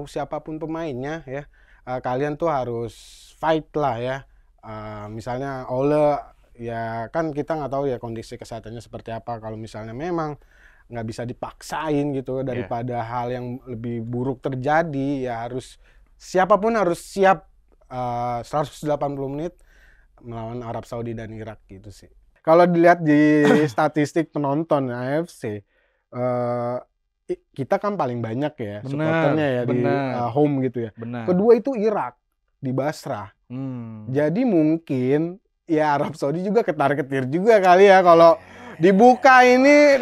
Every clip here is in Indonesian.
mau siapapun pemainnya ya, kalian tuh harus fight lah ya. Misalnya Ole, ya kan kita nggak tahu ya kondisi kesehatannya seperti apa. Kalau misalnya memang nggak bisa dipaksain gitu, daripada hal yang lebih buruk terjadi, ya harus siapapun harus siap 180 menit melawan Arab Saudi dan Irak gitu sih. Kalau dilihat di statistik penonton AFC, kita kan paling banyak ya supporternya ya di home gitu ya. Kedua itu Irak di Basrah. Jadi mungkin ya Arab Saudi juga ketar-ketir juga kali ya kalau dibuka ini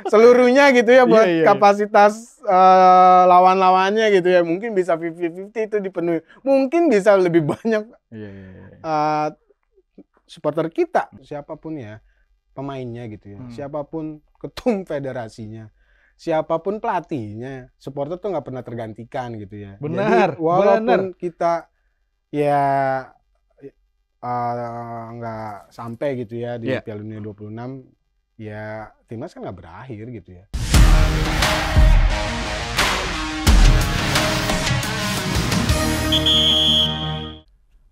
seluruhnya gitu ya buat kapasitas lawan-lawannya gitu ya. Mungkin bisa 50-50 itu dipenuhi. Mungkin bisa lebih banyak supporter kita, siapapun ya pemainnya gitu ya. Siapapun ketum federasinya, siapapun pelatihnya, supporter tuh nggak pernah tergantikan gitu ya. Jadi walaupun kita ya nggak sampai gitu ya di Piala Dunia 26, ya timnas kan nggak berakhir gitu ya.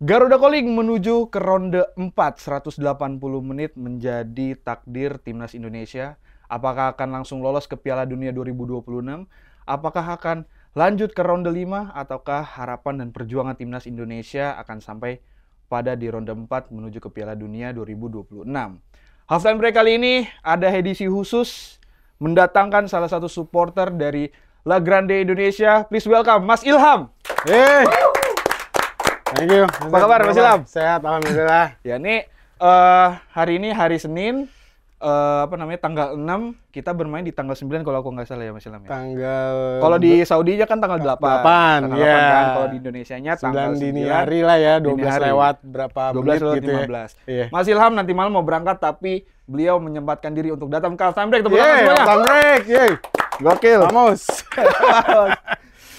Garuda Calling menuju ke ronde 4, 180 menit menjadi takdir timnas Indonesia. Apakah akan langsung lolos ke Piala Dunia 2026? Apakah akan lanjut ke ronde 5? Ataukah harapan dan perjuangan timnas Indonesia akan sampai pada di ronde 4 menuju ke Piala Dunia 2026. Halftime break kali ini ada edisi khusus mendatangkan salah satu supporter dari La Grande Indonesia. Please welcome Mas Ilham. Hey. Thank you. Apa kabar Mas Ilham? Sehat, alhamdulillah. Ya ini hari ini hari Senin, tanggal 6, kita bermain di tanggal 9 kalau aku nggak salah ya Mas Ilham ya. Kalau di Saudinya kan tanggal 8. Tanggal 8 kan. Kalau di Indonesianya tanggal 9 dini hari lah ya, 12 lewat berapa 12 menit lewat gitu 15. ya. Mas Ilham nanti malam mau berangkat tapi beliau menyempatkan diri untuk datang ke halftime break. Tepuk tangan semuanya. Halftime break. Gokil. Vamos.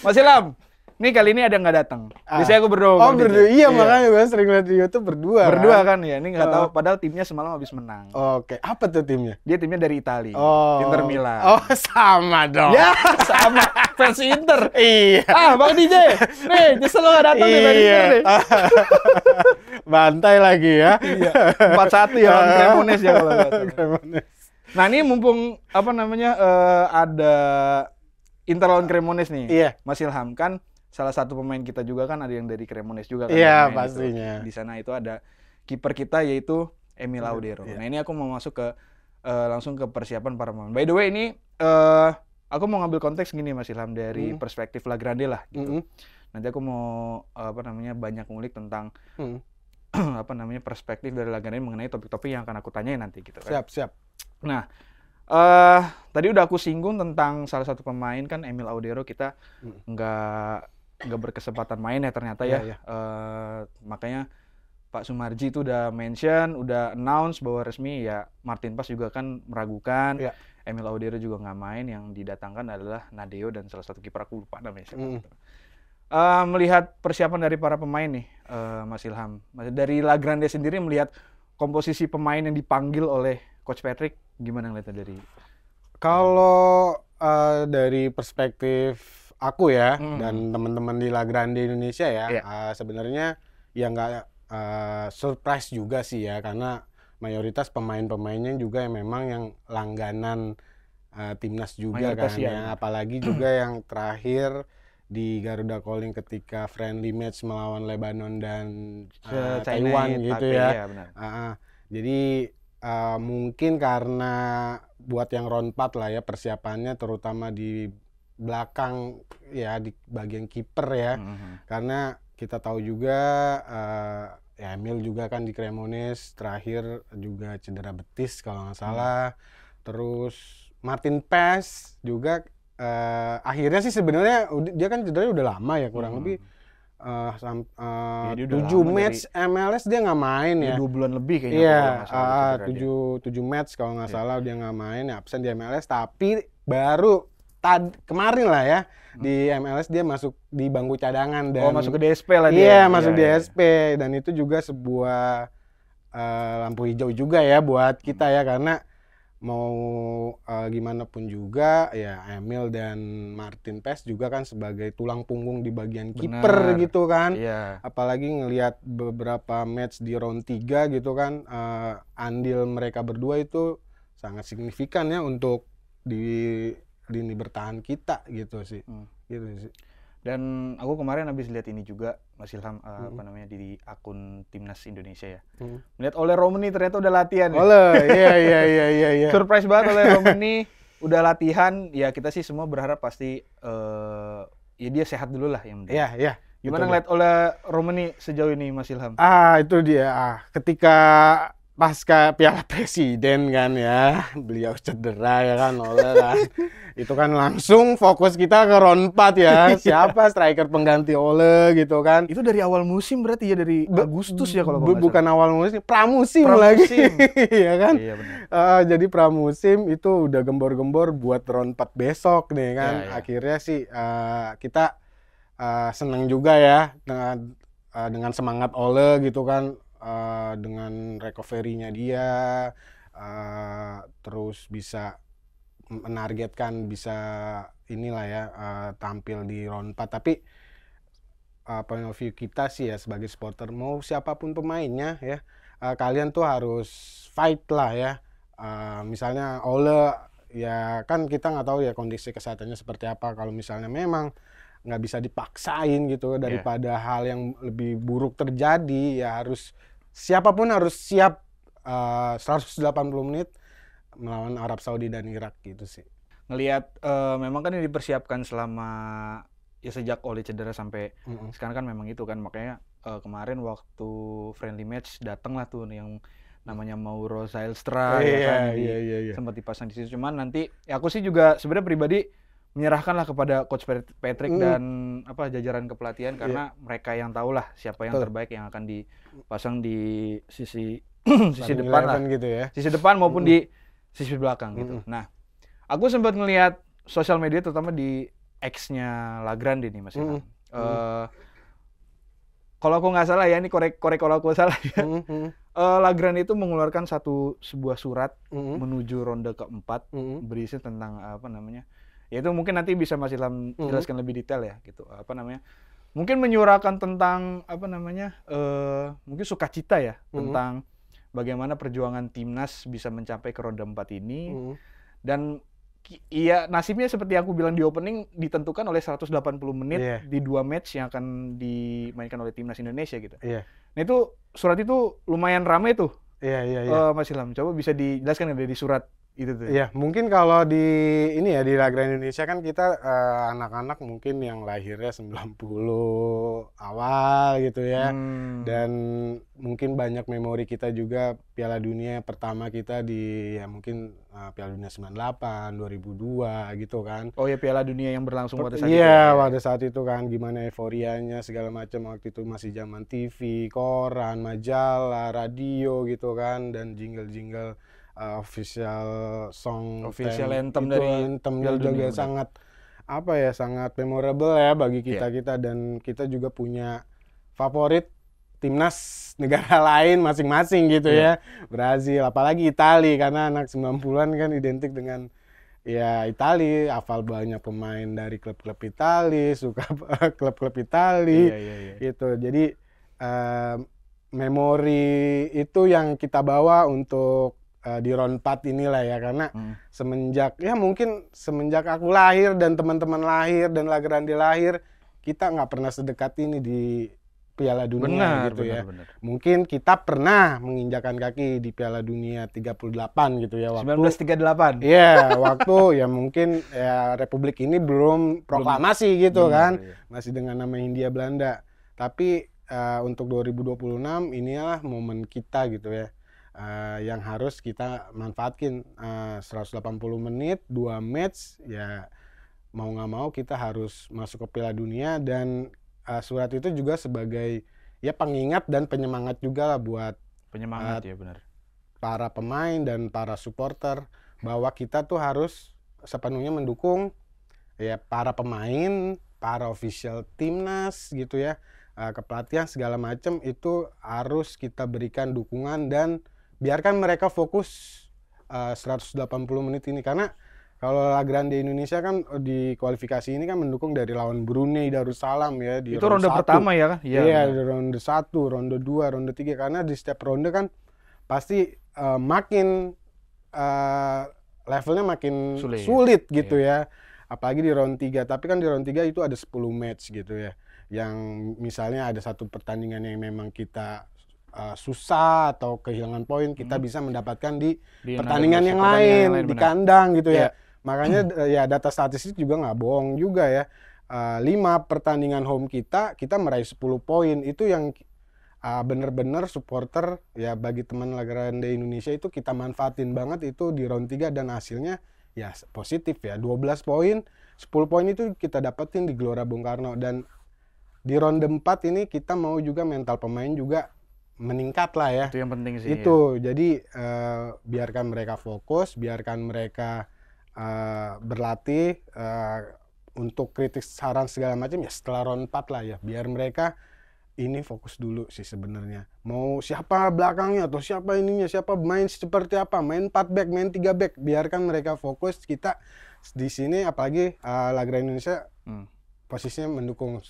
Mas Ilham, nih kali ini ada nggak datang. Biasanya aku berdua. Oh berdua, iya makanya gue sering lihat di YouTube berdua. Berdua kan ya, ini nggak tahu. Padahal timnya semalam habis menang. Oke, apa tuh timnya? Dia timnya dari Italia, Inter Milan. Oh sama dong. Ya sama, fans Inter. Iya. Bang DJ, nih nyesel lo nggak datang nih fans Inter nih. Bantai lagi ya. Iya. 4-1 ya, Cremonese ya kalau nggak salah. Nah ini mumpung ada Inter lawan Cremonese nih. Iya. Mas Ilham kan salah satu pemain kita juga kan ada yang dari Cremonese juga kan. Iya pastinya. Di sana itu ada kiper kita yaitu Emil Audero. Iya. Nah ini aku mau masuk ke langsung ke persiapan para pemain. By the way ini aku mau ngambil konteks gini Mas Ilham dari perspektif La Grande lah gitu. Nanti aku mau banyak ngulik tentang perspektif dari La Grande mengenai topik-topik yang akan aku tanyain nanti gitu kan. Siap. Nah, tadi udah aku singgung tentang salah satu pemain kan Emil Audero, kita nggak berkesempatan main ya ternyata ya. Makanya Pak Sumarji itu udah mention, udah announce bahwa resmi ya Martin Pas juga kan meragukan. Emil Audero juga nggak main, yang didatangkan adalah Nadeo dan salah satu kiper aku lupa namanya siapa. Melihat persiapan dari para pemain nih, Mas Ilham, dari La Grande sendiri melihat komposisi pemain yang dipanggil oleh Coach Patrick, gimana ngeliatnya dari? Kalau dari perspektif aku ya dan teman-teman di La Grande Indonesia ya, sebenarnya ya nggak surprise juga sih ya, karena mayoritas pemain-pemainnya juga yang memang yang langganan timnas juga mayoritas kan ya, apalagi juga yang terakhir di Garuda Calling ketika friendly match melawan Lebanon dan Taiwan gitu ya. Jadi mungkin karena buat yang round 4 lah ya persiapannya, terutama di belakang ya, di bagian kiper ya. Karena kita tahu juga ya Emil juga kan di Cremonese terakhir juga cedera betis kalau nggak salah. Terus Martin Pas juga akhirnya sih sebenarnya dia kan cederanya udah lama ya, kurang lebih 7 match dari MLS dia nggak main ya. 2 bulan lebih kayaknya. Iya, 7 match kalau nggak salah dia nggak main ya, absen di MLS. Tapi baru kemarin lah ya di MLS dia masuk di bangku cadangan dan masuk ke DSP lah dia. Iya, masuk DSP dan itu juga sebuah lampu hijau juga ya buat kita ya, karena mau gimana pun juga ya Emil dan Martin Paes juga kan sebagai tulang punggung di bagian kiper gitu kan. Apalagi ngelihat beberapa match di round 3 gitu kan, andil mereka berdua itu sangat signifikan ya untuk di lini bertahan kita gitu sih. Gitu sih. Dan aku kemarin habis lihat ini juga Mas Ilham apa namanya di akun Timnas Indonesia ya. Melihat Ole Romani ternyata udah latihan ya. Iya. Surprise banget Ole Romani udah latihan. Ya kita sih semua berharap pasti ya dia sehat dulu lah yang penting. Iya. Gimana ngeliat Ole Romani sejauh ini Mas Ilham? Itu dia. Ketika pasca Piala Presiden kan ya, beliau cedera ya kan, Ole kan. Itu kan langsung fokus kita ke round 4 ya. Siapa striker pengganti Ole gitu kan. Itu dari awal musim berarti ya, dari Agustus ya kalau nggak salah. Bukan awal musim, pramusim lagi. Iya kan? Iya benar. Jadi pramusim itu udah gembor-gembor buat round 4 besok nih kan. Ya. Akhirnya sih kita senang juga ya dengan semangat Ole gitu kan. Dengan recovery-nya dia, terus bisa menargetkan bisa inilah ya tampil di round 4. Tapi point of view kita sih ya sebagai supporter, mau siapapun pemainnya ya, kalian tuh harus fight lah ya. Misalnya Ole ya kan kita nggak tahu ya kondisi kesehatannya seperti apa. Kalau misalnya memang nggak bisa dipaksain gitu daripada hal yang lebih buruk terjadi, ya harus siapapun harus siap 180 menit melawan Arab Saudi dan Irak gitu sih. Ngelihat memang kan ini dipersiapkan selama ya sejak Ole cedera sampai sekarang kan memang itu kan, makanya kemarin waktu friendly match datanglah tuh yang namanya Mauro Zylstra sempat dipasang di situ. Cuman nanti ya aku sih juga sebenarnya pribadi menyerahkanlah kepada coach Patrick dan jajaran kepelatihan, karena mereka yang tahu lah siapa yang terbaik yang akan dipasang di sisi depan lah gitu ya. Sisi depan maupun di sisi belakang gitu. Nah, aku sempat ngelihat sosial media terutama di X-nya La Grande nih Mas Ilham. Kalau aku nggak salah ya, ini korek kalau aku salah ya. La Grande itu mengeluarkan sebuah surat menuju ronde keempat berisi tentang apa namanya? Ya itu mungkin nanti bisa Mas Ilham jelaskan lebih detail ya gitu. Mungkin menyuarakan tentang mungkin sukacita ya tentang bagaimana perjuangan timnas bisa mencapai ke ronde 4 ini. Dan iya nasibnya seperti aku bilang di opening ditentukan oleh 180 menit di 2 match yang akan dimainkan oleh timnas Indonesia gitu. Nah itu surat itu lumayan ramai tuh. Mas Ilham, coba bisa dijelaskan dari surat itu tuh. Iya, mungkin kalau di La Grande Indonesia kan kita anak-anak mungkin yang lahirnya 90 awal gitu ya. Dan mungkin banyak memori kita juga Piala Dunia pertama kita di ya mungkin Piala Dunia 98, 2002 gitu kan. Oh ya, Piala Dunia yang berlangsung pada saat itu. Iya, pada saat itu kan gimana euforianya segala macam. Waktu itu masih zaman TV, koran, majalah, radio gitu kan, dan jingle-jingle official song, official anthem dari Piala Dunia juga sangat memorable ya bagi kita dan kita juga punya favorit timnas negara lain masing-masing gitu ya. Brazil, apalagi Italia, karena anak 90-an kan identik dengan ya Italia, hafal banyak pemain dari klub-klub Italia, suka klub-klub Italia gitu. Jadi memori itu yang kita bawa untuk di round 4 inilah ya, karena semenjak aku lahir dan teman-teman lahir dan La Grande lahir, kita nggak pernah sedekat ini di Piala Dunia benar. Mungkin kita pernah menginjakan kaki di Piala Dunia 38 gitu ya, waktu 1938. Iya, waktu ya mungkin ya Republik ini belum proklamasi gitu kan. Masih dengan nama Hindia Belanda. Tapi untuk 2026 inilah momen kita gitu ya. Yang harus kita manfaatkan 180 menit, 2 match, ya mau nggak mau kita harus masuk ke Piala Dunia. Dan surat itu juga sebagai ya pengingat dan penyemangat juga lah buat ya benar, para pemain dan para supporter, bahwa kita tuh harus sepenuhnya mendukung ya para pemain, para official timnas gitu ya, kepelatihan segala macam itu harus kita berikan dukungan dan biarkan mereka fokus 180 menit ini, karena kalau La Grande Indonesia kan di kualifikasi ini kan mendukung dari lawan Brunei Darussalam ya di itu ronde 1. pertama ya kan? Iya, di ronde 1, ronde 2, ronde 3, karena di setiap ronde kan pasti makin levelnya makin sulit gitu ya. Apalagi di round 3, tapi kan di round 3 itu ada 10 match gitu ya. Yang misalnya ada satu pertandingan yang memang kita susah atau kehilangan poin, kita bisa mendapatkan di pertandingan yang lain di kandang gitu ya. Makanya ya data statistik juga nggak bohong juga ya. 5 pertandingan home kita meraih 10 poin. Itu yang bener-bener supporter ya, bagi teman La Grande Indonesia itu kita manfaatin banget itu di round 3, dan hasilnya ya positif ya, 12 poin, 10 poin itu kita dapetin di Gelora Bung Karno. Dan di ronde 4 ini kita mau juga mental pemain juga meningkat lah ya. Itu yang penting sih. Itu ya. Jadi biarkan mereka fokus, biarkan mereka berlatih untuk kritik, saran segala macam ya setelah round 4 lah ya. Biar mereka ini fokus dulu sih sebenarnya. Mau siapa belakangnya atau siapa ininya, siapa main seperti apa, main 4 back, main 3 back, biarkan mereka fokus. Kita di sini apalagi La Grande Indonesia posisinya mendukung.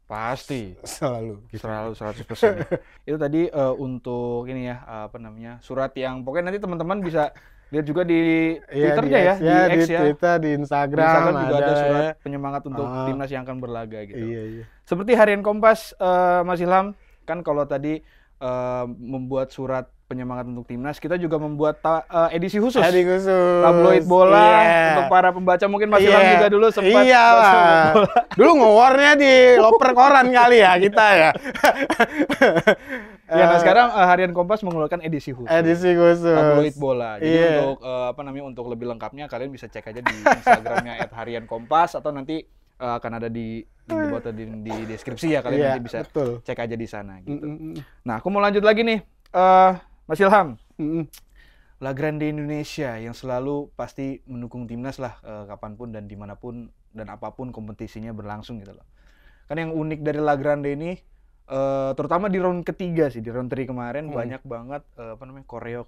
Pasti. Selalu. Gitu. Selalu 100%. Itu tadi untuk ini ya, apa namanya, surat yang pokoknya nanti teman-teman bisa lihat juga di Twitternya di X ya. Twitter, di Instagram. Di Instagram juga ada surat penyemangat untuk timnas yang akan berlaga gitu. Seperti Harian Kompas, Mas Ilham, kan kalau tadi membuat surat penyemangat untuk timnas, kita juga membuat edisi khusus. Tabloid bola untuk para pembaca. Mungkin Mas Ilham juga dulu sempat baca bola. Dulu ngewarnya di loper koran kali ya kita ya. Ya, nah sekarang Harian Kompas mengeluarkan edisi khusus. Tabloid bola. Jadi untuk apa namanya, untuk lebih lengkapnya kalian bisa cek aja di Instagramnya @hariankompas, atau nanti akan ada di bawah atau di deskripsi ya, kalian nanti bisa cek aja di sana gitu. Nah, aku mau lanjut lagi nih, Mas Ilham. La Grande Indonesia yang selalu pasti mendukung timnas lah kapanpun dan dimanapun dan apapun kompetisinya berlangsung gitu loh. Kan yang unik dari La Grande ini, terutama di round ketiga sih, di round 3 kemarin banyak banget apa namanya, koreo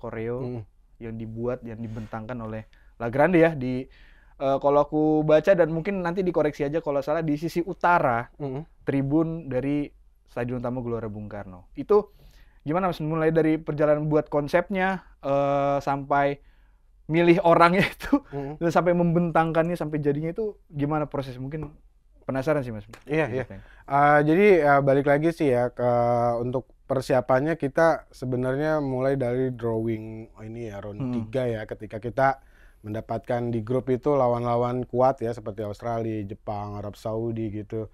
yang dibuat, yang dibentangkan oleh La Grande ya di kalau aku baca, dan mungkin nanti dikoreksi aja kalau salah, di sisi utara tribun dari Stadion Utama Gelora Bung Karno. Itu gimana Mas, mulai dari perjalanan buat konsepnya sampai milih orangnya itu dan sampai membentangkannya sampai jadinya itu gimana proses? Mungkin penasaran sih Mas. Iya. Jadi balik lagi sih ya ke untuk persiapannya, kita sebenarnya mulai dari drawing ini ya round 3 ya, ketika kita mendapatkan di grup itu lawan-lawan kuat ya seperti Australia, Jepang, Arab Saudi gitu.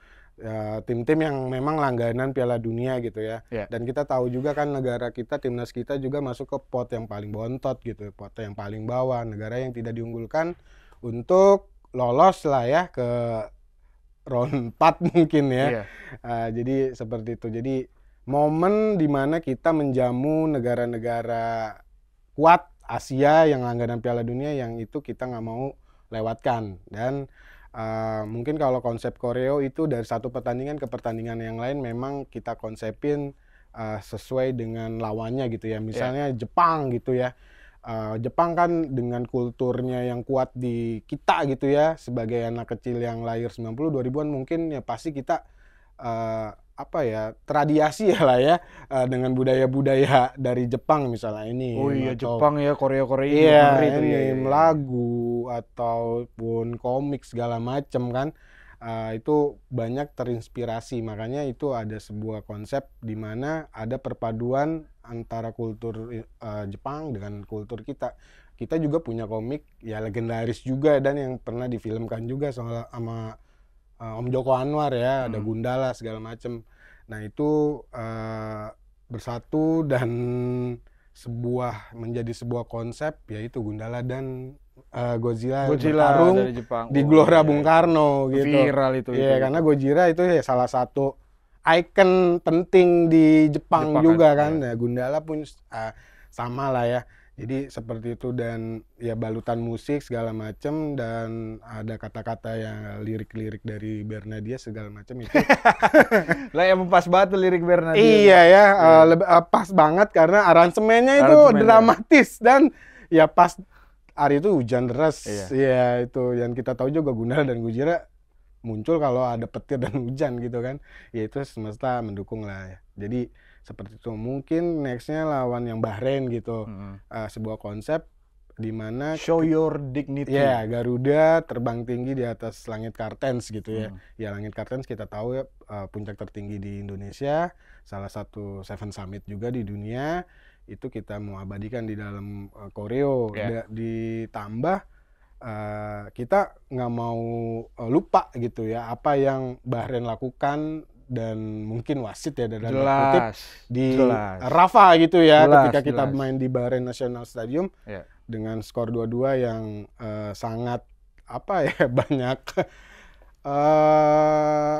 Tim-tim yang memang langganan Piala Dunia gitu ya. Dan kita tahu juga kan negara kita, timnas kita juga masuk ke pot yang paling bontot gitu, pot yang paling bawah, negara yang tidak diunggulkan untuk lolos lah ya ke round 4 mungkin ya. Jadi seperti itu. Jadi momen dimana kita menjamu negara-negara kuat Asia yang langganan Piala Dunia, yang itu kita nggak mau lewatkan. Dan mungkin kalau konsep koreo itu dari satu pertandingan ke pertandingan yang lain memang kita konsepin sesuai dengan lawannya gitu ya. Misalnya Jepang gitu ya. Jepang kan dengan kulturnya yang kuat di kita gitu ya, sebagai anak kecil yang lahir 90 2000-an mungkin ya pasti kita apa ya, teradiasi ya lah ya dengan budaya-budaya dari Jepang misalnya ini. Jepang ya, Korea ini lagu ataupun komik segala macam kan. Itu banyak terinspirasi, makanya itu ada sebuah konsep di mana ada perpaduan antara kultur Jepang dengan kultur kita. Kita juga punya komik ya legendaris juga, dan yang pernah difilmkan juga sama Om Joko Anwar ya, ada Gundala segala macam. Nah itu bersatu dan menjadi sebuah konsep, yaitu Gundala dan Godzilla bertarung dari Jepang di Gelora Bung Karno gitu. Viral itu. Karena Godzilla itu ya salah satu ikon penting di Jepang juga kan. Nah, Gundala pun sama lah ya. Jadi seperti itu, dan ya balutan musik segala macam, dan ada kata-kata yang lirik-lirik dari Bernadia segala macam itu. Lah yang pas banget tuh lirik Bernadia. Iya ya, pas banget karena aransemennya itu dramatis, dan ya pas hari itu hujan deras. Iya, itu yang kita tahu juga Gundala dan Gojira muncul kalau ada petir dan hujan gitu kan. Ya itu semesta mendukung lah ya. Jadi seperti itu. Mungkin nextnya lawan yang Bahrain gitu. Sebuah konsep di mana show your dignity. Ya, Garuda terbang tinggi di atas langit Kartens gitu ya. Ya, langit Kartens kita tahu ya puncak tertinggi di Indonesia, salah satu Seven Summit juga di dunia. Itu kita mau abadikan di dalam koreo. Ditambah kita nggak mau lupa gitu ya apa yang Bahrain lakukan dan mungkin wasit ya dalam kutip di Rafah gitu ya, ketika kita main di Bahrain National Stadium dengan skor 2-2 yang sangat apa ya banyak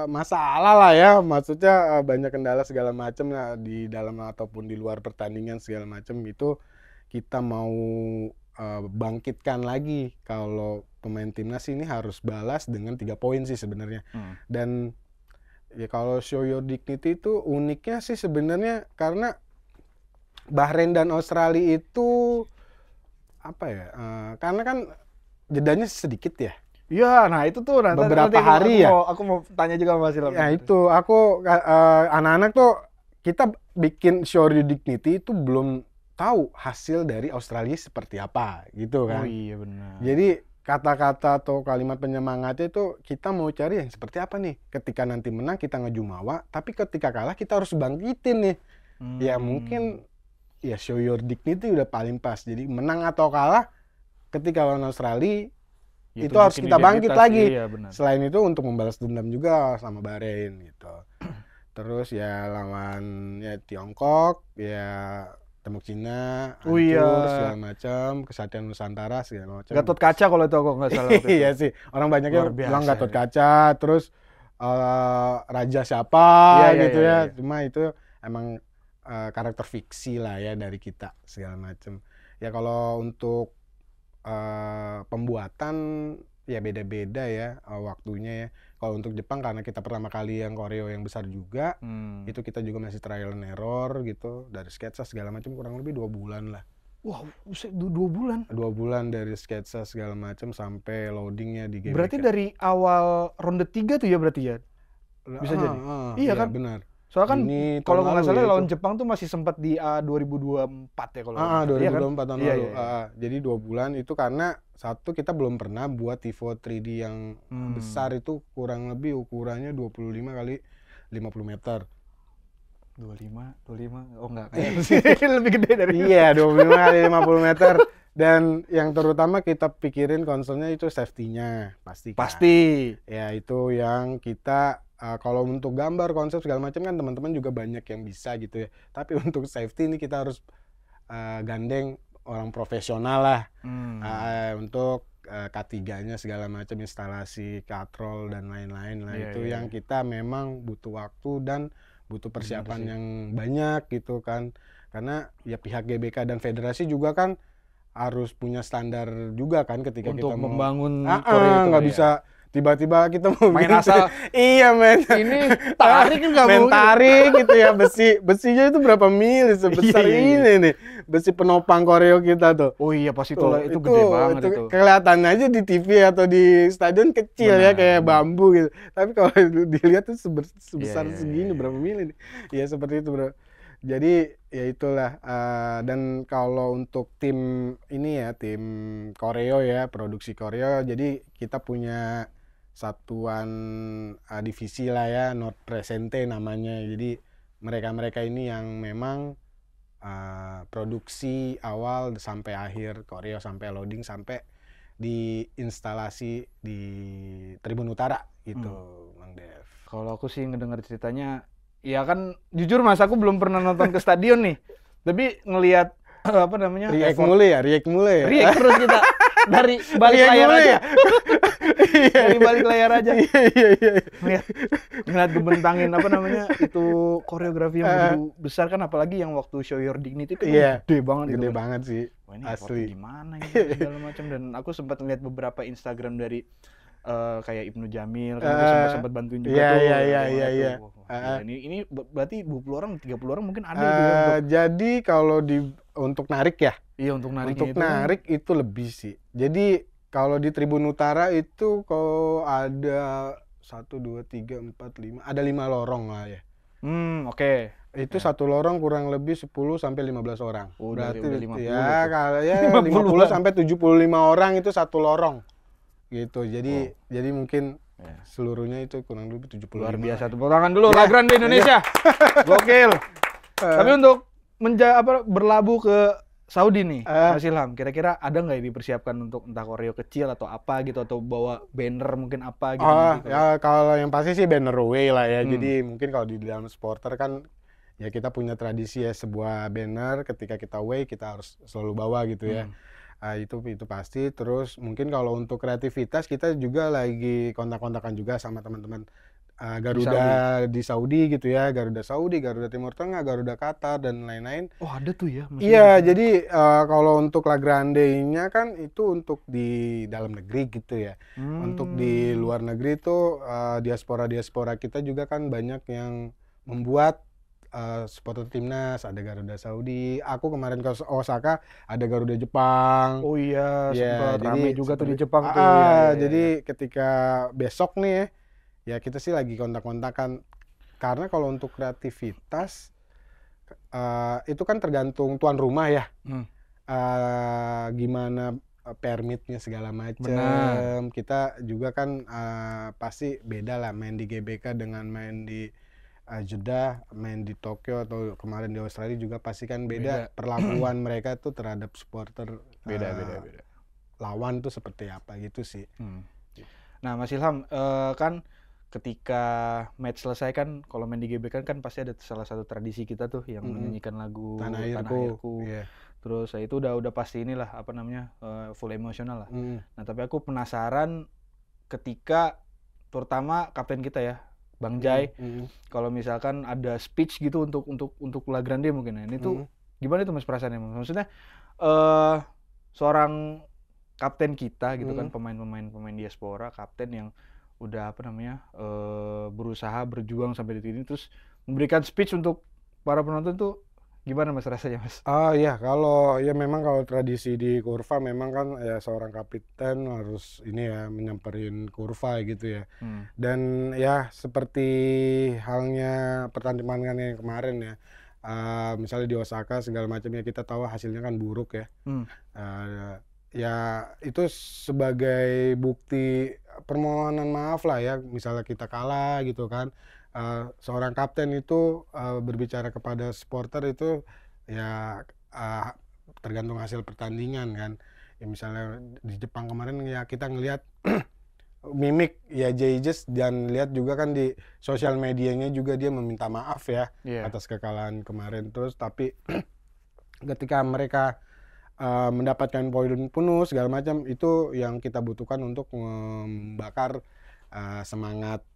masalah lah ya, maksudnya banyak kendala segala macam ya di dalam ataupun di luar pertandingan segala macam. Itu kita mau bangkitkan lagi kalau pemain timnas ini harus balas dengan 3 poin sih sebenarnya. Dan ya kalau show your dignity itu uniknya sih sebenarnya karena Bahrain dan Australia itu apa ya? Karena kan jedanya sedikit ya. Iya, nah itu tuh beberapa hari ya. Aku mau tanya juga sama Silam. Ya itu aku anak-anak tuh kita bikin show your dignity itu belum tahu hasil dari Australia seperti apa gitu kan. Oh iya benar. Jadi kata-kata atau kalimat penyemangatnya itu kita mau cari yang seperti apa nih. Ketika nanti menang kita ngejumawa, tapi ketika kalah kita harus bangkitin nih. Ya mungkin ya show your dignity udah paling pas. Jadi menang atau kalah ketika lawan Australia ya, itu harus kita bangkit lagi. Iya, selain itu untuk membalas dendam juga sama Bahrain gitu. Terus ya lawan ya Tiongkok, ya Tembok Cina, hancur segala macam, Kesatuan Nusantara segala macam. Gatot Kaca kalau itu aku nggak salah. Iya sih, orang banyaknya bilang Gatot Kaca, terus Raja siapa gitu ya. Cuma itu emang karakter fiksi lah ya dari kita segala macam. Ya kalau untuk pembuatan ya beda-beda ya waktunya ya. Kalau untuk Jepang karena kita pertama kali yang koreo yang besar juga, itu kita juga masih trial and error gitu dari sketsa segala macam kurang lebih 2 bulan lah. Wah, 2 bulan? 2 bulan dari sketsa segala macam sampai loadingnya di GBK. Berarti dari awal ronde 3 tuh ya berarti ya? Bisa jadi? Iya kan? Benar. Soalnya kan kalau nggak salah lawan Jepang tuh masih sempat di 2024 ya kalau 2024 tahun lalu. Jadi 2 bulan itu karena satu kita belum pernah buat Tifo 3D yang besar itu kurang lebih ukurannya 25 kali 50 meter. 25? Oh enggak, lebih gede dari itu. Iya, 25 kali 50 meter. Dan yang terutama kita pikirin concernnya itu safety-nya pasti. Pasti. Ya itu yang kita kalau untuk gambar konsep segala macam kan teman-teman juga banyak yang bisa gitu ya. Tapi untuk safety ini kita harus gandeng orang profesional lah untuk K3-nya segala macam instalasi, katrol dan lain-lain lah. Itu yang kita memang butuh waktu dan butuh persiapan yang banyak gitu kan. Karena ya pihak GBK dan federasi juga kan harus punya standar juga kan ketika untuk kita mau membangun Korea itu nggak bisa tiba-tiba kita mau main asal. Iya men. Ini tarik kan nggak mungkin. Tarik gitu ya besinya itu berapa mili sebesar ini nih besi penopang koreo kita tuh. Oh iya pas itu gede banget itu. Kelihatan aja di TV atau di stadion kecil ya kayak bambu gitu. Tapi kalau dilihat tuh sebesar segini berapa mili nih. Ya seperti itu bro. Jadi ya itulah dan kalau untuk tim ini ya tim koreo ya produksi koreo jadi kita punya satuan divisi lah ya Not Presente namanya. Jadi mereka ini yang memang produksi awal sampai akhir koreo sampai loading sampai di instalasi di Tribun Utara gitu Bang Dev. Kalau aku sih ngedengar ceritanya ya kan jujur Mas aku belum pernah nonton ke stadion nih. Tapi ngelihat apa namanya? React mulai ya. React terus kita dari balik layar aja. Dari balik layar aja. Iya. Ngeliat gebentangin apa namanya itu koreografi yang besar kan apalagi yang waktu Show Your Dignity itu gede banget. Gede banget sih. Wah, ini asli. Gimana ini segala macam dan aku sempat ngeliat beberapa Instagram dari kayak Ibnu Jamil kan sempat bantuin juga tuh. Iya. Ini berarti 20 orang, 30 orang mungkin ada itu ya untuk... Jadi kalau untuk narik ya? Iya, untuk narik itu lebih sih. Jadi kalau di Tribun Utara itu kalau ada 1, 2, 3, 4, 5, ada 5 lorong lah ya. Oke. Itu satu lorong kurang lebih 10 sampai 15 orang. Berarti udah 50 ya 50 sampai 75 orang itu satu lorong. Gitu. Jadi mungkin seluruhnya itu kurang lebih 75. Luar biasa. Tepuk tangan dulu La Grande Indonesia. Gokil. Tapi untuk berlabuh ke Saudi nih, Mas Ilham, kira-kira ada nggak yang dipersiapkan untuk entah koreo kecil atau apa gitu, atau bawa banner mungkin apa gitu? Ya kalau yang pasti sih banner away lah ya. Jadi mungkin kalau di dalam supporter kan ya kita punya tradisi ya, sebuah banner ketika kita away kita harus selalu bawa gitu ya. Itu pasti. Terus mungkin kalau untuk kreativitas kita juga lagi kontak-kontakan juga sama teman-teman Garuda di Saudi gitu ya, Garuda Saudi, Garuda Timur Tengah, Garuda Qatar dan lain-lain. Oh ada tuh ya? Iya, jadi kalau untuk La Grande-nya kan itu untuk di dalam negeri gitu ya. Untuk di luar negeri itu diaspora kita juga kan banyak yang membuat supporter timnas, ada Garuda Saudi. Aku kemarin ke Osaka ada Garuda Jepang. Oh iya, sempat rame juga tuh di Jepang tuh. Jadi ketika besok nih ya kita sih lagi kontak-kontakan, karena kalau untuk kreativitas itu kan tergantung tuan rumah ya. Gimana permitnya segala macam. Kita juga kan pasti beda lah main di GBK dengan main di Jeddah, main di Tokyo atau kemarin di Australia juga pasti kan beda. Perlakuan mereka tuh terhadap supporter beda. Lawan tuh seperti apa gitu sih. Nah Mas Ilham, kan ketika match selesai kan kalau main di GBK kan pasti ada salah satu tradisi kita tuh yang menyanyikan lagu Tanah Airku. Terus itu udah pasti inilah full emosional lah. Nah tapi aku penasaran ketika terutama kapten kita ya Bang Jai, kalau misalkan ada speech gitu untuk La Grande mungkin ya. Ini tuh gimana itu Mas perasaannya? Maksudnya seorang kapten kita gitu kan, pemain diaspora, kapten yang udah berusaha berjuang sampai di sini terus memberikan speech untuk para penonton tuh gimana Mas rasanya Mas? Ya kalau memang kalau tradisi di kurva memang kan ya seorang kapten harus ini ya menyamperin kurva gitu ya. Dan ya seperti halnya pertandingan yang kemarin ya. Misalnya di Osaka segala macamnya kita tahu hasilnya kan buruk ya. Ya itu sebagai bukti permohonan maaf lah ya, misalnya kita kalah gitu kan. Seorang kapten itu berbicara kepada supporter itu ya tergantung hasil pertandingan kan. Ya misalnya di Jepang kemarin ya kita ngelihat mimik ya Jayjes, dan lihat juga kan di sosial medianya juga dia meminta maaf ya atas kekalahan kemarin. Terus tapi ketika mereka mendapatkan poin penuh segala macam, itu yang kita butuhkan untuk membakar semangat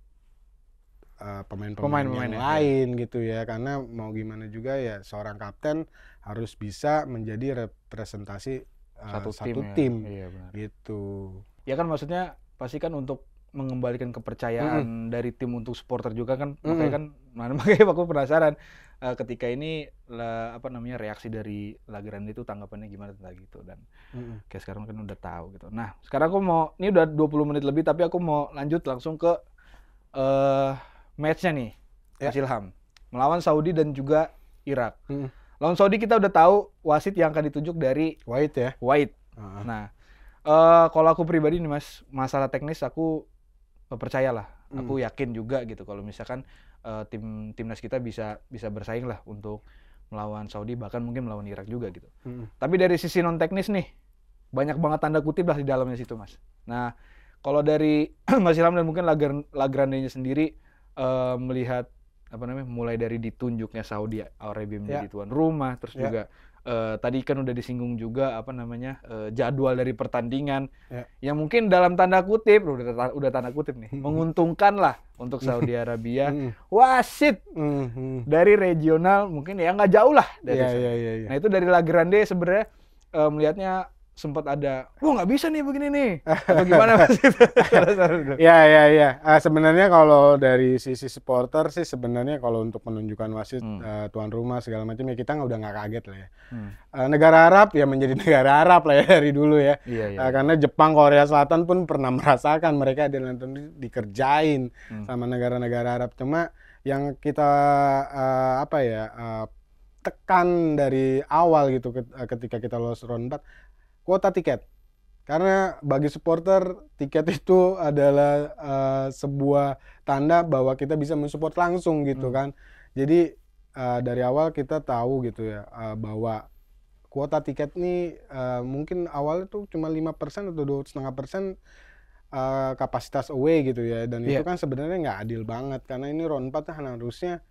pemain-pemain yang lain gitu ya, karena mau gimana juga ya seorang kapten harus bisa menjadi representasi satu tim gitu. Ya kan maksudnya pasti kan untuk mengembalikan kepercayaan dari tim untuk supporter juga kan. Makanya aku penasaran ketika ini reaksi dari La Grande itu tanggapannya gimana tentang gitu, dan kayak sekarang kan udah tahu gitu. Nah sekarang aku mau, ini udah 20 menit lebih tapi aku mau lanjut langsung ke matchnya nih Mas Ilham, melawan Saudi dan juga Irak. Lawan Saudi kita udah tahu wasit yang akan ditunjuk dari White. Nah kalau aku pribadi nih Mas, masalah teknis aku percayalah, aku yakin juga gitu kalau misalkan timnas kita bisa bersaing lah untuk melawan Saudi, bahkan mungkin melawan Irak juga gitu. Tapi dari sisi non teknis nih banyak banget tanda kutip lah di dalamnya situ Mas. Nah kalau dari Mas Ilham dan mungkin La Grande-nya sendiri melihat mulai dari ditunjuknya Saudi Arabia menjadi tuan rumah, terus juga tadi kan udah disinggung juga jadwal dari pertandingan yang mungkin dalam tanda kutip udah tanda kutip nih menguntungkan lah untuk Saudi Arabia. Wasit dari regional mungkin ya nggak jauh lah dari sana. Nah itu dari La Grande sebenarnya melihatnya sempat ada, wah nggak bisa nih begini nih, atau gimana Mas? Ya. Sebenarnya kalau dari sisi supporter sih sebenarnya kalau untuk menunjukkan wasit tuan rumah segala macam ya kita udah nggak kaget lah ya. Negara Arab ya menjadi negara Arab lah ya dari dulu ya. Karena Jepang, Korea Selatan pun pernah merasakan mereka dikerjain sama negara-negara Arab. Cuma yang kita tekan dari awal gitu ketika kita lolos round 4, kuota tiket. Karena bagi supporter tiket itu adalah sebuah tanda bahwa kita bisa mensupport langsung gitu kan. Jadi dari awal kita tahu gitu ya bahwa kuota tiket ini mungkin awalnya tuh cuma 5% atau 2,5% kapasitas away gitu ya. Dan itu kan sebenarnya nggak adil banget karena ini round 4 kan harusnya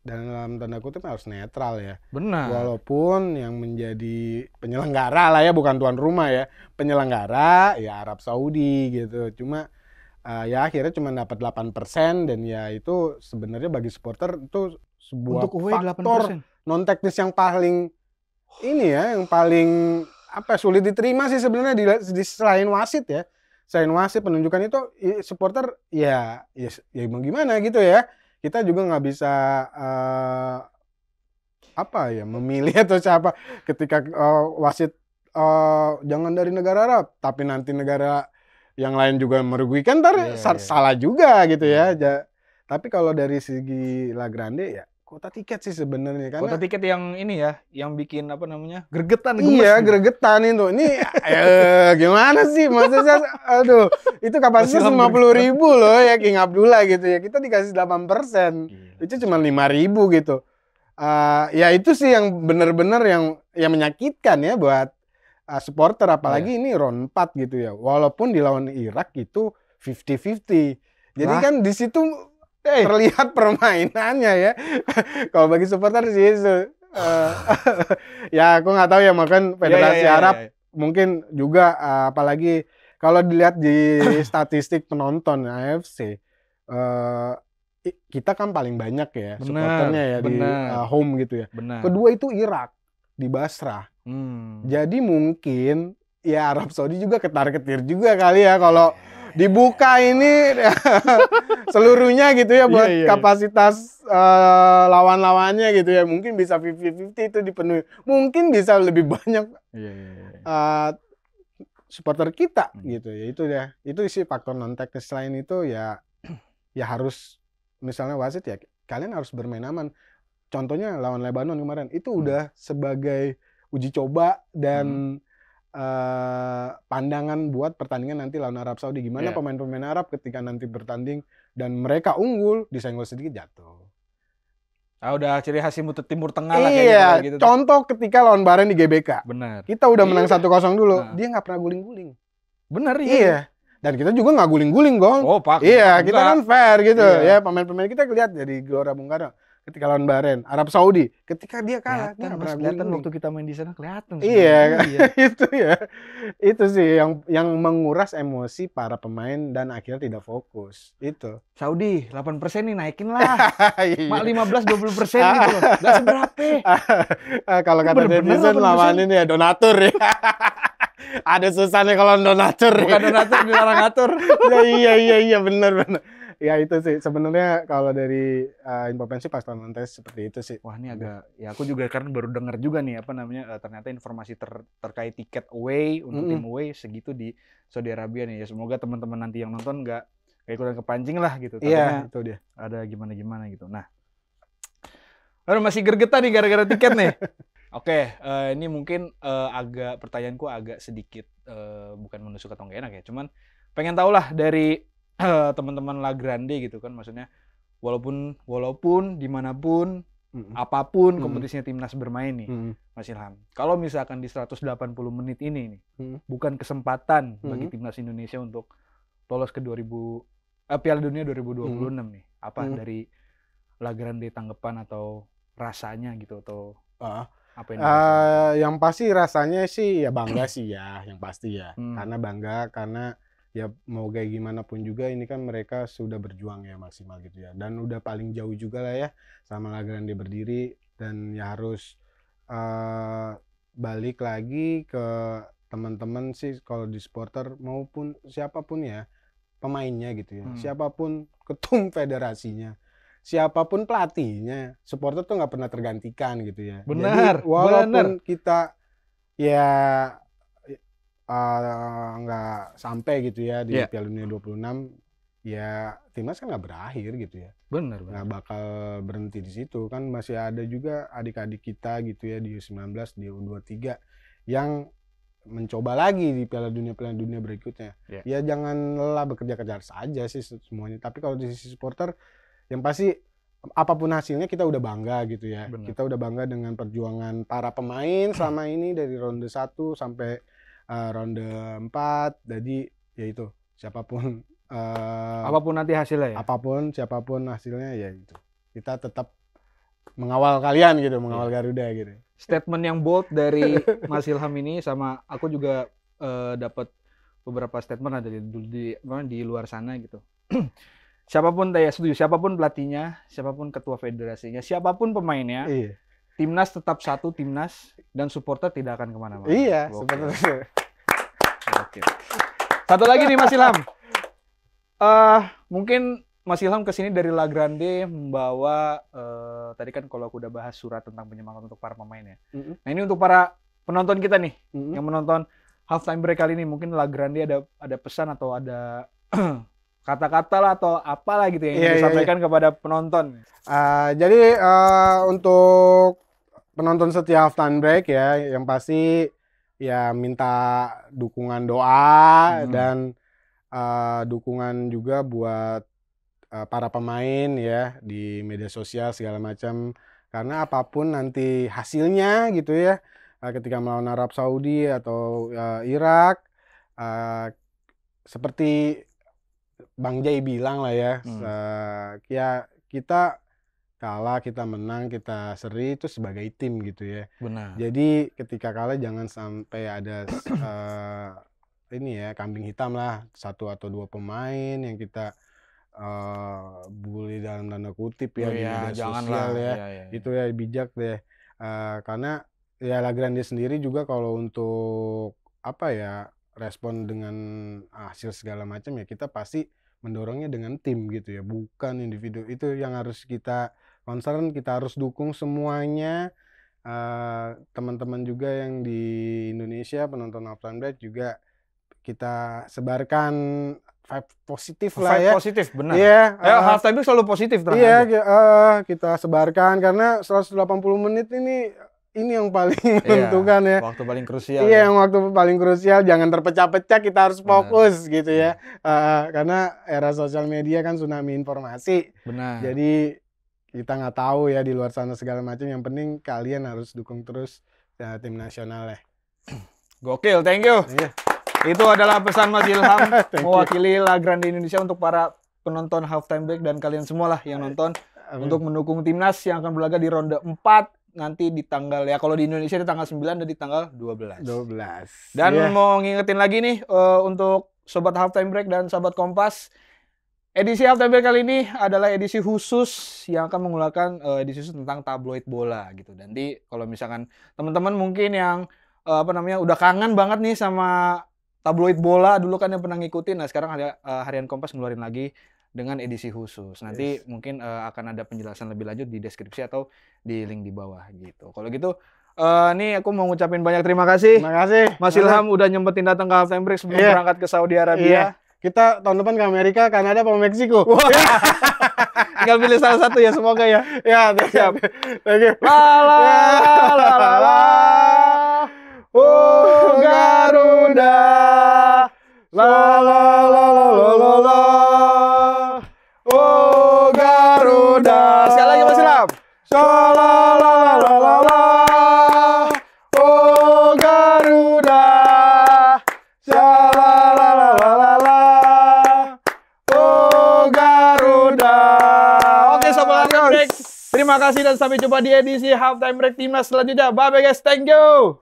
dalam tanda kutip harus netral ya. Benar. Walaupun yang menjadi penyelenggara lah ya, bukan tuan rumah ya, penyelenggara ya Arab Saudi gitu. Cuma ya akhirnya cuma dapat 8% dan ya itu sebenarnya bagi supporter itu sebuah faktor non teknis yang paling ini ya, yang paling sulit diterima sih sebenarnya di selain wasit ya. Selain wasit penunjukan itu supporter ya mau gimana gitu ya. Kita juga nggak bisa memilih atau siapa ketika wasit jangan dari negara Arab tapi nanti negara yang lain juga merugikan salah juga gitu ya. Tapi kalau dari segi La Grande ya kuota tiket sih sebenarnya karena kuota tiket yang ini ya yang bikin gregetan gregetan itu ini gimana sih maksudnya itu kapasitas 50.000 loh ya King Abdullah gitu ya kita dikasih 8%. Itu cuma 5.000 gitu. Ya itu sih yang benar-benar yang menyakitkan ya buat supporter apalagi ini round 4 gitu ya. Walaupun di lawan Irak itu 50-50. Jadi kan di situ terlihat permainannya ya. Kalau bagi supporter sih itu ya aku nggak tahu ya makan Federasi Arab mungkin juga apalagi kalau dilihat di statistik penonton AFC kita kan paling banyak ya supporternya ya di home gitu ya. Kedua itu Irak di Basrah. Jadi mungkin ya Arab Saudi juga ketar-ketir juga kali ya kalau dibuka ini seluruhnya gitu ya buat kapasitas lawan-lawannya gitu ya. Mungkin bisa 50-50 itu dipenuhi. Mungkin bisa lebih banyak supporter kita gitu ya. Itu sih faktor non teknis. Selain itu ya harus misalnya wasit ya kalian harus bermain aman. Contohnya lawan Lebanon kemarin itu udah sebagai uji coba dan pandangan buat pertandingan nanti lawan Arab Saudi. Gimana pemain-pemain Arab ketika nanti bertanding dan mereka unggul disenggol sedikit jatuh. Udah ciri khas Timur Tengah lah kayak gitu. Contoh ketika lawan Bahrain di GBK. Benar. Kita udah menang 1-0 dulu. Dia nggak pernah guling-guling. Benar iya. Dan kita juga nggak guling-guling, Gong. Kita kan fair gitu ya. Pemain-pemain kita lihat dari Gelora Bung Karno ketika lawan Bahrain, Arab Saudi, ketika dia kalah, kelihatan waktu kita main di sana kelihatan. Iya. Itu ya. Itu sih yang menguras emosi para pemain dan akhirnya tidak fokus. Itu. Saudi 8% nih naikin lah. Mak 15-20% gitu loh. Gak seberapa. Kalau kata netizen lawanin ya donatur ya. Ada susahnya kalau donatur. Bukan donatur, dilarang ngatur. Iya benar. Ya itu sih sebenarnya kalau dari informasi pas nonton seperti itu sih. Wah ini agak ya aku juga karena baru dengar juga nih ternyata informasi terkait tiket away untuk tim away segitu di Saudi Arabia nih ya. Semoga teman-teman nanti yang nonton nggak ikutan kepancing lah gitu. Iya itu dia. Ada gimana gitu. Nah, masih gergetan nih gara-gara tiket nih. Oke, ini mungkin pertanyaanku agak sedikit bukan menusuk atau nggak enak ya. Cuman pengen tahu lah dari teman-teman La Grande gitu kan, maksudnya walaupun dimanapun apapun kompetisinya timnas bermain nih, Mas Ilham. Kalau misalkan di 180 menit ini nih, bukan kesempatan bagi timnas Indonesia untuk lolos ke Piala Dunia 2026 nih, apa dari La Grande tanggapan atau rasanya gitu atau apa yang pasti rasanya sih ya bangga sih ya, yang pasti ya, karena bangga karena ya mau kayak gimana pun juga ini kan mereka sudah berjuang ya maksimal gitu ya dan udah paling jauh juga lah ya sama La Grande berdiri dan ya harus balik lagi ke teman-teman sih kalau di supporter maupun siapapun ya pemainnya gitu ya, siapapun ketum federasinya, siapapun pelatihnya, supporter tuh nggak pernah tergantikan gitu ya. Benar. Jadi walaupun kita ya nggak sampai gitu ya di Piala Dunia 26, ya timnas kan nggak berakhir gitu ya. Benar. Nggak bakal berhenti di situ kan, masih ada juga adik-adik kita gitu ya di U19, di U23 yang mencoba lagi di Piala Dunia berikutnya. Ya jangan lelah bekerja keras saja sih semuanya. Tapi kalau di sisi supporter yang pasti apapun hasilnya kita udah bangga gitu ya. Bener. Kita udah bangga dengan perjuangan para pemain selama ini dari ronde 1 sampai ronde 4. Jadi ya itu siapapun apapun nanti hasilnya ya. Siapapun hasilnya ya itu. Kita tetap mengawal kalian gitu, mengawal Garuda gitu. Statement yang bold dari Mas Ilham ini, sama aku juga dapat beberapa statement ada di luar sana gitu. Siapapun setuju, siapapun pelatihnya, siapapun ketua federasinya, siapapun pemainnya, timnas tetap satu timnas dan supporter tidak akan kemana-mana. Iya, seperti itu. Satu lagi nih Mas Ilham. Mungkin Mas Ilham kesini dari La Grande membawa tadi kan kalau aku udah bahas surat tentang penyemangat untuk para pemain ya. Nah ini untuk para penonton kita nih yang menonton halftime break kali ini, mungkin La Grande ada pesan atau ada kata-kata lah atau apalah gitu yang ingin disampaikan kepada penonton. Jadi untuk penonton setia halftime break ya, yang pasti ya minta dukungan doa dan dukungan juga buat para pemain ya di media sosial segala macam, karena apapun nanti hasilnya gitu ya, ketika melawan Arab Saudi atau Irak, seperti Bang Jai bilang lah ya, ya kita kalah, kita menang, kita seri itu sebagai tim gitu ya. Benar. Jadi ketika kalah jangan sampai ada ini ya kambing hitam lah, 1 atau 2 pemain yang kita bully dalam tanda kutip ya di media sosial ya. Itu ya bijak deh, karena ya La Grande sendiri juga kalau untuk apa ya respon dengan hasil segala macam ya kita pasti mendorongnya dengan tim gitu ya, bukan individu. Itu yang harus kita concern, kita harus dukung semuanya. Teman-teman juga yang di Indonesia penonton halftime break juga kita sebarkan vibe positif lah ya. Vibe positif, benar. Iya. Halftime break selalu positif terang. Iya, kita sebarkan karena 180 menit ini yang paling menentukan ya. Waktu paling krusial. Iya, yang waktu paling krusial, jangan terpecah-pecah, kita harus fokus gitu ya. Karena era sosial media kan tsunami informasi. Benar. Jadi kita nggak tahu ya di luar sana segala macam. Yang penting kalian harus dukung terus tim nasional ya. Gokil, thank you. Iya. Itu adalah pesan Mas Ilham mewakili La Grande Indonesia untuk para penonton halftime break dan kalian semua lah yang nonton untuk mendukung timnas yang akan berlaga di ronde 4 nanti di tanggal ya, kalau di Indonesia di tanggal 9 dan di tanggal 12. Dan mau ngingetin lagi nih untuk sobat halftime break dan sahabat Kompas, edisi halftime break kali ini adalah edisi khusus yang akan mengeluarkan edisi khusus tentang tabloid bola gitu. Nanti kalau misalkan teman-teman mungkin yang udah kangen banget nih sama tabloid bola dulu kan yang pernah ngikutin, nah sekarang ada Harian Kompas ngeluarin lagi dengan edisi khusus. Nanti mungkin akan ada penjelasan lebih lanjut di deskripsi atau di link di bawah gitu. Kalau gitu nih aku mau ngucapin banyak terima kasih. Terima kasih Mas Ilham udah nyempetin datang ke halftime break sebelum berangkat ke Saudi Arabia. Kita tahun depan ke Amerika, Kanada, atau Meksiko. Tinggal pilih salah satu ya, semoga ya. Ya, siap. Thank you. Oh Garuda, la la la la la la. Oh Garuda. Sekali lagi Mas Ilham. La la la la la la. Oh Garuda. La la la la la la. Oh Garuda. Oke sobat halftime break, terima kasih dan sampai jumpa di edisi halftime break timnas selanjutnya. Bye bye guys, thank you.